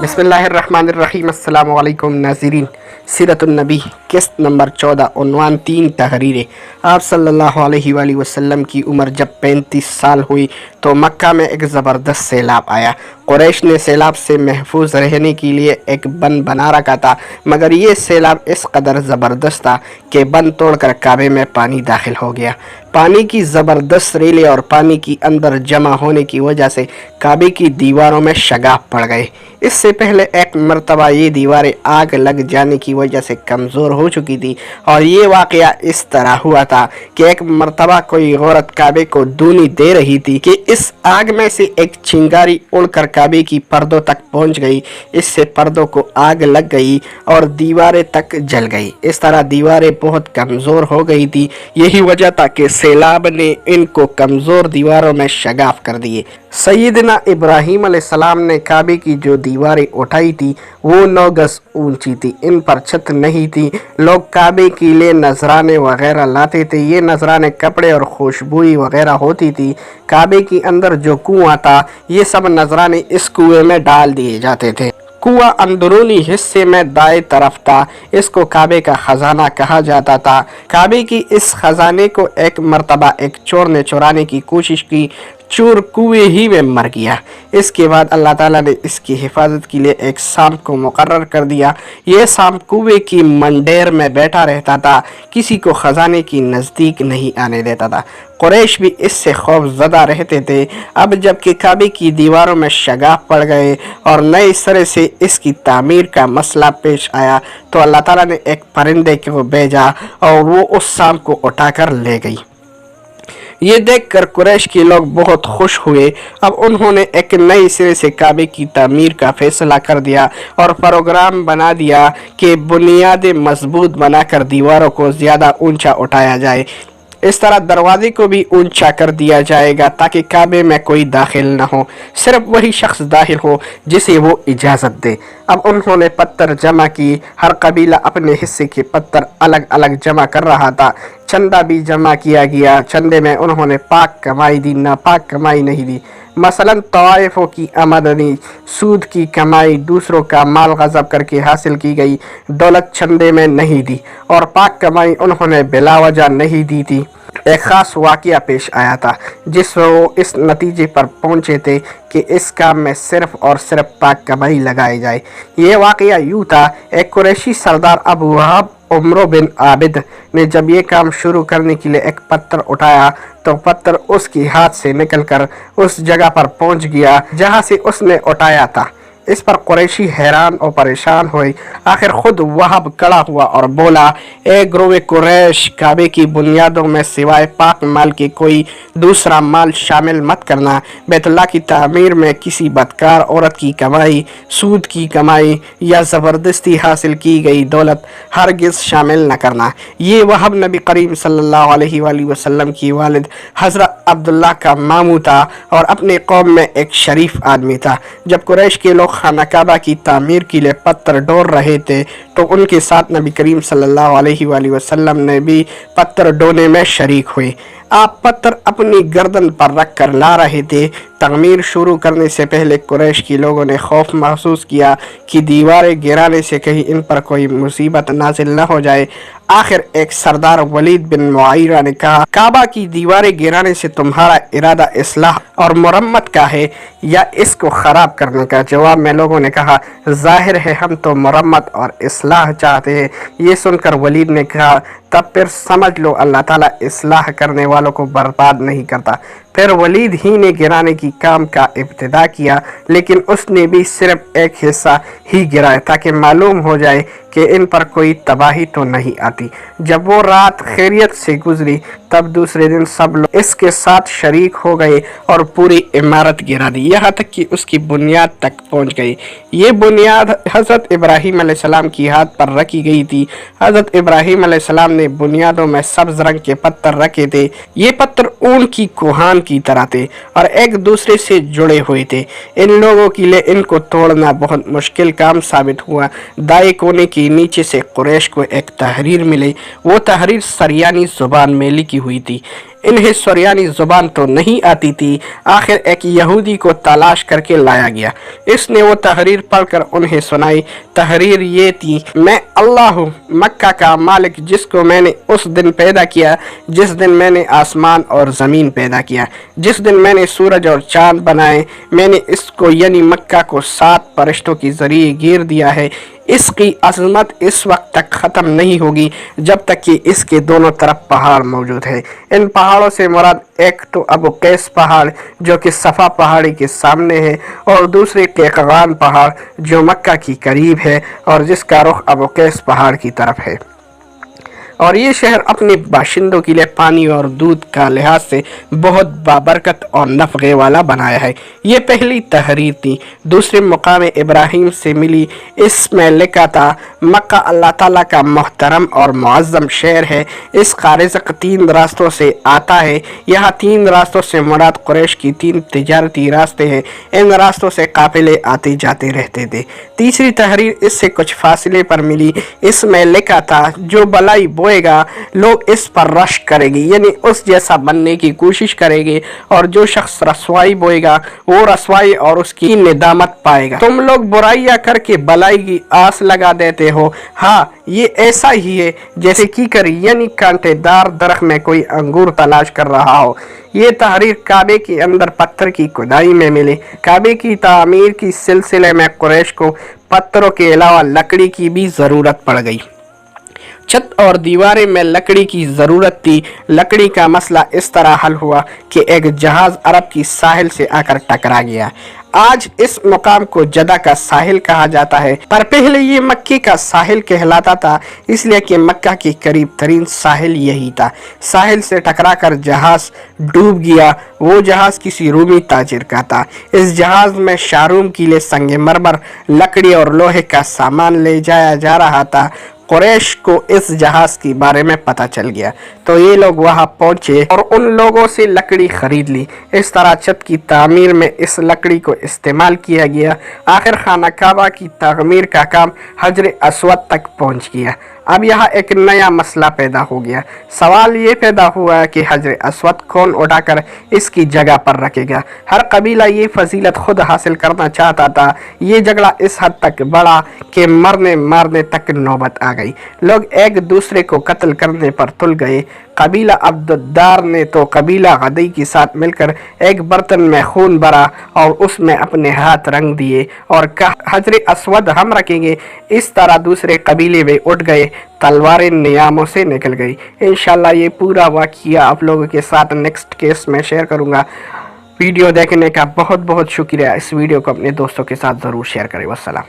बिस्मिल्लाहिर्रहमानिर्रहीम। अस्सलामु अलैकुम नाज़रीन। सीरतुन्नबी किस्त नंबर 14, उन्वान 3 तहरीरें। आप सल्लल्लाहु अलैहि वसल्लम की उम्र जब 35 साल हुई तो मक्का में एक ज़बरदस्त सैलाब आया। कुरैश ने सैलाब से महफूज रहने के लिए एक बंद बना रखा था, मगर ये सैलाब इस कदर ज़बरदस्त था कि बंद तोड़कर काबे में पानी दाखिल हो गया। पानी की ज़बरदस्त रेले और पानी की अंदर जमा होने की वजह से काबे की दीवारों में शगाफ पड़ गए। इससे पहले एक मरतबा ये दीवारें आग लग जाने की वजह से कमज़ोर हो चुकी थी और ये वाक़या इस तरह हुआ था कि एक मरतबा कोई औरत काबे को दूनी दे रही थी कि इस आग में से एक चिंगारी उड़कर काबे की पर्दों तक पहुंच गई। इससे पर्दों को आग लग गई और दीवारें तक जल गई। इस तरह दीवारें बहुत कमज़ोर हो गई थी। यही वजह था कि सैलाब ने इनको कमज़ोर दीवारों में शगाफ कर दिए। सैयदना इब्राहीम अलैहिस्सलाम ने काबे की जो दीवारें उठाई थी वो 9 गज ऊंची थी। इन पर छत नहीं थी। लोग काबे के लिए नजराने वगैरह लाते थे। ये नजराने कपड़े और खुशबुई वगैरह होती थी। काबे के अंदर जो कुआं था ये सब नजराने इस कुएं में डाल दिए जाते थे। कुआं अंदरूनी हिस्से में दाएं तरफ था। इसको काबे का खजाना कहा जाता था। काबे की इस खजाने को एक मर्तबा एक चोर ने चुराने की कोशिश की। चोर कुएं ही में मर गया। इसके बाद अल्लाह ताला ने इसकी हिफाजत के लिए एक सांप को मुकर्रर कर दिया। यह सांप कुएं की मंडेर में बैठा रहता था, किसी को खजाने की नज़दीक नहीं आने देता था। कुरैश भी इससे खौफज़दा रहते थे। अब जबकि काबे की दीवारों में शगाफ पड़ गए और नए सिरे से इसकी तामीर का मसला पेश आया तो अल्लाह ताला ने एक परिंदे को भेजा और वो उस सांप को उठाकर ले गई। ये देखकर कुरैश के लोग बहुत खुश हुए। अब उन्होंने एक नए सिरे से काबे की तामीर का फैसला कर दिया और प्रोग्राम बना दिया कि बुनियादें मजबूत बनाकर दीवारों को ज़्यादा ऊंचा उठाया जाए। इस तरह दरवाजे को भी ऊंचा कर दिया जाएगा ताकि काबे में कोई दाखिल न हो, सिर्फ वही शख्स दाखिल हो जिसे वो इजाज़त दे। अब उन्होंने पत्थर जमा की। हर कबीला अपने हिस्से के पत्थर अलग अलग जमा कर रहा था। चंदा भी जमा किया गया। चंदे में उन्होंने पाक कमाई दी, नापाक कमाई नहीं दी। मसलन तवाइफों की आमदनी, सूद की कमाई, दूसरों का माल गज़ब करके हासिल की गई दौलत चंदे में नहीं दी और पाक कमाई उन्होंने बिला वजह नहीं दी थी। एक ख़ास वाक़या पेश आया था जिसमें वो इस नतीजे पर पहुंचे थे कि इस काम में सिर्फ और सिर्फ पाक कमाई लगाई जाए। ये वाक़या यूँ था, एक कुरैशी सरदार अबू वहाब उमरो बिन आबिद ने जब ये काम शुरू करने के लिए एक पत्थर उठाया तो पत्थर उसके हाथ से निकलकर उस जगह पर पहुंच गया जहां से उसने उठाया था। इस पर कुरैशी हैरान और परेशान हुए। आखिर खुद वहाब खड़ा हुआ और बोला, ए ग्रोवे कुरैश, काबे की बुनियादों में सिवाय पाक माल के कोई दूसरा माल शामिल मत करना। बैतुल्लाह की तामीर में किसी बदकार औरत की कमाई, सूद की कमाई या ज़बरदस्ती हासिल की गई दौलत हरगिज़ शामिल न करना। ये वहाब नबी करीम सल्लल्लाहु अलैहि वसल्लम की वालिद हज़रत अब्दुल्लाह का मामू था और अपने कौम में एक शरीफ आदमी था। जब कुरैश के लोग खाना काबा की तामीर के लिए पत्थर ढोर रहे थे तो उनके साथ नबी करीम सल्लल्लाहु अलैहि वसल्लम ने भी पत्थर ढोने में शरीक हुए। आप पत्थर अपनी गर्दन पर रख कर ला रहे थे। तामीर शुरू करने से पहले कुरैश के लोगों ने खौफ महसूस किया कि दीवारें गिराने से कहीं इन पर कोई मुसीबत नाजिल न हो जाए। आखिर एक सरदार वलीद बिन मुआयरा ने कहा, काबा की दीवारें गिराने से तुम्हारा इरादा इस्लाह और मुरम्मत का है या इसको ख़राब करने का? जवाब में लोगों ने कहा, जाहिर है हम तो मुरम्मत और इस्लाह चाहते हैं। ये सुनकर वलीद ने कहा, तब फिर समझ लो अल्लाह ताला इस्लाह करने वालों को बर्बाद नहीं करता। फिर वलीद ही ने गिराने की काम का इब्तिदा किया, लेकिन उसने भी सिर्फ एक हिस्सा ही गिराया ताकि मालूम हो जाए कि इन पर कोई तबाही तो नहीं आती। जब वो रात खैरियत से गुजरी तब दूसरे दिन सब लोग इसके साथ शरीक हो गए और पूरी इमारत गिरा दी, यहाँ तक कि उसकी बुनियाद तक पहुँच गई। ये बुनियाद हज़रत इब्राहीम अलैहिस्सलाम की हाथ पर रखी गई थी। हज़रत इब्राहीम अलैहिस्सलाम ने बुनियादों में सब्ज़ रंग के पत्थर रखे थे। ये पत्थर ऊन की कोहान की तरह थे और एक दूसरे से जुड़े हुए थे। इन लोगों के लिए इनको तोड़ना बहुत मुश्किल काम साबित हुआ। दाएं कोने के नीचे से कुरैश को एक तहरीर मिली। वो तहरीर सरयानी ज़ुबान में लिखी हुई थी। इन्हें सुरयानी ज़ुबान तो नहीं आती थी। आखिर एक यहूदी को तलाश करके लाया गया। इसने वो तहरीर पढ़कर उन्हें सुनाई। तहरीर ये थी, मैं अल्लाह हूँ, मक्का का मालिक, जिसको मैंने उस दिन पैदा किया जिस दिन मैंने आसमान और ज़मीन पैदा किया, जिस दिन मैंने सूरज और चाँद बनाए। मैंने इसको यानी मक्का को 7 फरिश्तों के ज़रिए घेर दिया है। इसकी अज़मत इस वक्त तक ख़त्म नहीं होगी जब तक कि इसके दोनों तरफ पहाड़ मौजूद है। इन पहाड़ों से मुराद एक तो अबू कैस पहाड़ जो कि सफ़ा पहाड़ी के सामने है, और दूसरे केकगान पहाड़ जो मक्का की करीब है और जिसका रुख अबू कैस पहाड़ की तरफ है। और ये शहर अपने बाशिंदों के लिए पानी और दूध का लिहाज से बहुत बाबरकत और नफ़े वाला बनाया है। ये पहली तहरीर थी। दूसरे मुकाम इब्राहिम से मिली। इसमें लिखा था, मक्का अल्लाह ताला का मोहतरम और मुअज़्ज़म शहर है। इस ख़ारिज़क 3 रास्तों से आता है। यहाँ 3 रास्तों से मुराद कुरैश की 3 तिजारती रास्ते हैं। इन रास्तों से काफ़िले आते जाते रहते थे। तीसरी तहरीर इससे कुछ फासले पर मिली। इसमें लिखा था, जो बलाई बोएगा लोग इस पर रश करेंगे, यानी उस जैसा बनने की कोशिश करेंगे, और जो शख्स रसवाई बोएगा वो रसवाई और उसकी निदामत पाएगा। तुम लोग बुराइयां करके भलाई की आस लगा देते हो। हाँ, ये ऐसा ही है जैसे कीकर यानी कांटेदार दरख्त में कोई अंगूर तलाश कर रहा हो। ये तहरीर काबे के अंदर पत्थर की खुदाई में मिले। काबे की तामीर की सिलसिले में कुरैश को पत्थरों के अलावा लकड़ी की भी ज़रूरत पड़ गई। छत और दीवारें में लकड़ी की ज़रूरत थी। लकड़ी का मसला इस तरह हल हुआ कि एक जहाज़ अरब की साहिल से आकर टकरा गया। आज इस मुकाम को जदा का साहिल कहा जाता है, पर पहले ये मक्के का साहिल कहलाता था, इसलिए कि मक्का के करीब तरीन साहिल यही था। साहिल से टकराकर जहाज़ डूब गया। वो जहाज़ किसी रूमी ताजिर का था। इस जहाज़ में शारूम के लिए संगे मरमर, लकड़ी और लोहे का सामान ले जाया जा रहा था। कुरैश को इस जहाज के बारे में पता चल गया तो ये लोग वहां पहुंचे और उन लोगों से लकड़ी खरीद ली। इस तरह छत की तामीर में इस लकड़ी को इस्तेमाल किया गया। आखिर खाना काबा की तामीर का काम हजर अस्वद तक पहुंच गया। अब यहाँ एक नया मसला पैदा हो गया। सवाल ये पैदा हुआ कि हजर अस्वद कौन उठाकर इसकी जगह पर रखेगा। हर कबीला ये फजीलत खुद हासिल करना चाहता था। ये झगड़ा इस हद तक बढ़ा कि मरने मारने तक नौबत आ गई। लोग एक दूसरे को कत्ल करने पर तुल गए। कबीला अब्दुद्दार ने तो कबीला गदई के साथ मिलकर एक बर्तन में खून भरा और उसमें अपने हाथ रंग दिए और कहा, हजर अस्वद हम रखेंगे। इस तरह दूसरे कबीले में उठ गए। तलवारें नियामों से निकल गई। इंशाल्लाह ये पूरा वाक़या आप लोगों के साथ नेक्स्ट केस में शेयर करूँगा। वीडियो देखने का बहुत बहुत शुक्रिया। इस वीडियो को अपने दोस्तों के साथ ज़रूर शेयर करें। वस्सलाम।